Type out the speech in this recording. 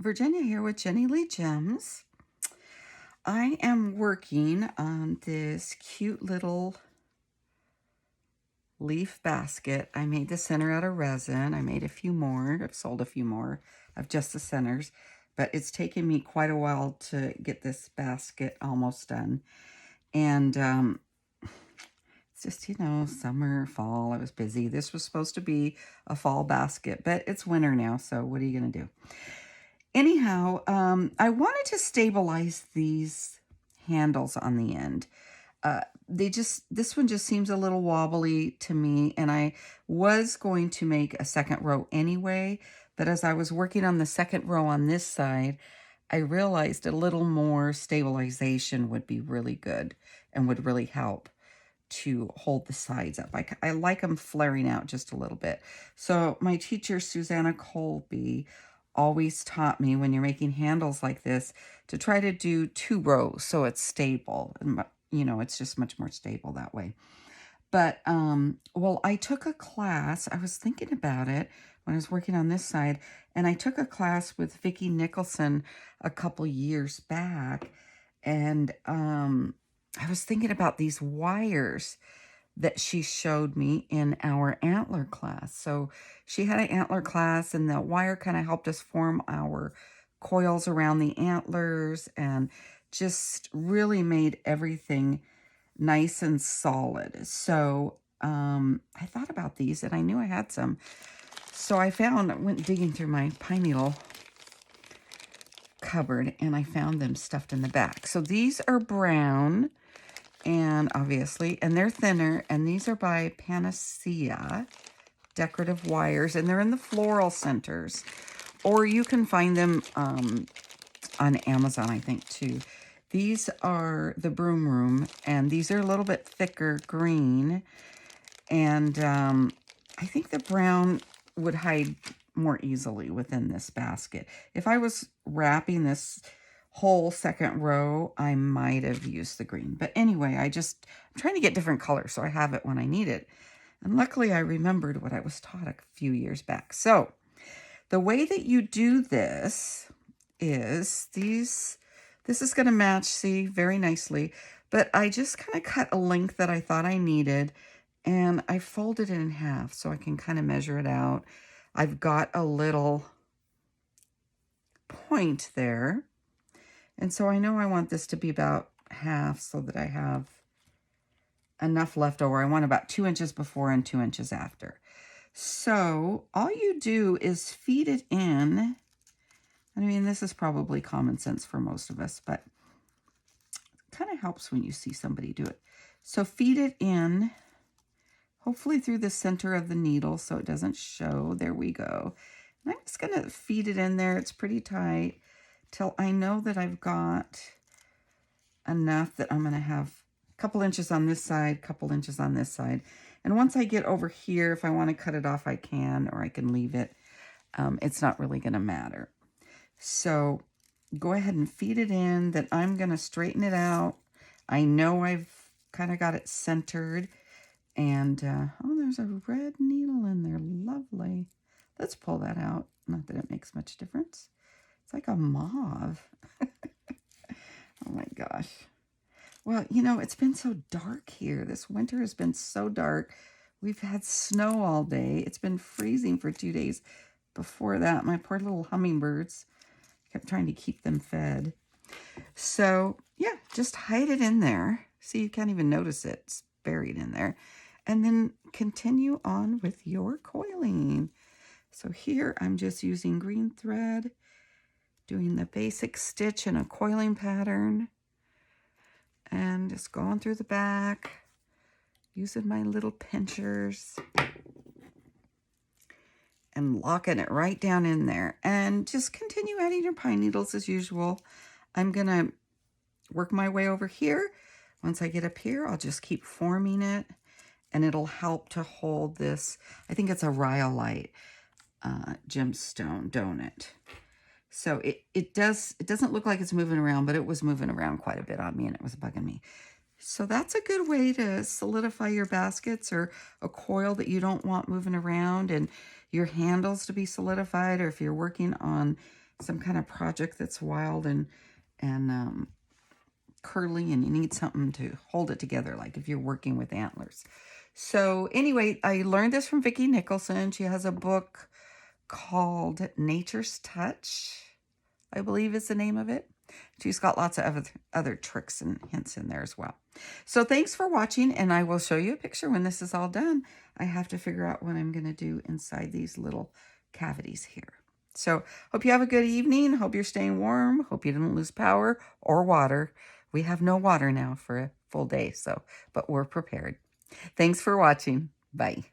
Virginia here with Jenny Lee Gems. I am working on this cute little leaf basket. I made the center out of resin. I made a few more. I've sold a few more of just the centers, but it's taken me quite a while to get this basket almost done. And it's just, summer, fall. I was busy. This was supposed to be a fall basket, but it's winter now, so what are you going to do? Anyhow, I wanted to stabilize these handles on the end. This one just seems a little wobbly to me, and I was going to make a second row anyway, but as I was working on the second row on this side, I realized a little more stabilization would be really good and would really help to hold the sides up. I like them flaring out just a little bit. So my teacher, Susanna Colby, always taught me when you're making handles like this to try to do 2 rows so it's stable. And, it's just much more stable that way. But, well, I took a class. I was thinking about it when I was working on this side, and I took a class with Vicki Nicholson a couple years back, and I was thinking about these wires that she showed me in our antler class. So she had an antler class, and the wire kind of helped us form our coils around the antlers and just really made everything nice and solid. So I thought about these, and I knew I had some. So I went digging through my pine needle cupboard, and I found them stuffed in the back. So these are brown, and obviously, and they're thinner, and these are by Panacea decorative wires, and they're in the floral centers, or you can find them on Amazon, I think, too. These are the Broom Room, and these are a little bit thicker green, and I think the brown would hide more easily within this basket. If I was wrapping this whole second row, I might have used the green. But anyway, I'm trying to get different colors so I have it when I need it. And luckily, I remembered what I was taught a few years back. So the way that you do this is this is going to match, see, very nicely. But I just kind of cut a length that I thought I needed, and I folded it in half so I can kind of measure it out. I've got a little point there. And so I know I want this to be about half so that I have enough left over. I want about 2 inches before and 2 inches after. So all you do is feed it in. I mean, this is probably common sense for most of us, but it kind of helps when you see somebody do it. So feed it in, hopefully through the center of the needle so it doesn't show. There we go. And I'm just going to feed it in there. It's pretty tight till I know that I've got enough that I'm going to have a couple inches on this side, couple inches on this side. And once I get over here, if I want to cut it off, I can, or I can leave it. It's not really going to matter. So go ahead and feed it in. Then I'm going to straighten it out. I know I've kind of got it centered. And, oh, there's a red needle in there. Lovely. Let's pull that out. Not that it makes much difference. It's like a mauve. Oh my gosh. Well, it's been so dark here. This winter has been so dark. We've had snow all day. It's been freezing for 2 days. Before that, my poor little hummingbirds, kept trying to keep them fed. So, yeah, just hide it in there. See, you can't even notice it. It's buried in there. And then continue on with your coiling. So here, I'm just using green thread, doing the basic stitch in a coiling pattern, and just going through the back, using my little pinchers, and locking it right down in there. And just continue adding your pine needles as usual. I'm going to work my way over here. Once I get up here, I'll just keep forming it, and it'll help to hold this. I think it's a rhyolite gemstone, don't it? So it doesn't look like it's moving around, but it was moving around quite a bit on me, and it was bugging me. So that's a good way to solidify your baskets, or a coil that you don't want moving around, and your handles to be solidified, or if you're working on some kind of project that's wild and curly, and you need something to hold it together, like if you're working with antlers. So anyway, I learned this from Vicki Nicholson. She has a book called Nature's Touch, I believe is the name of it. She's got lots of other tricks and hints in there as well. So thanks for watching, and I will show you a picture when this is all done. I have to figure out what I'm going to do inside these little cavities here. So hope you have a good evening. Hope you're staying warm. Hope you didn't lose power or water. We have no water now for a full day, but we're prepared. Thanks for watching. Bye.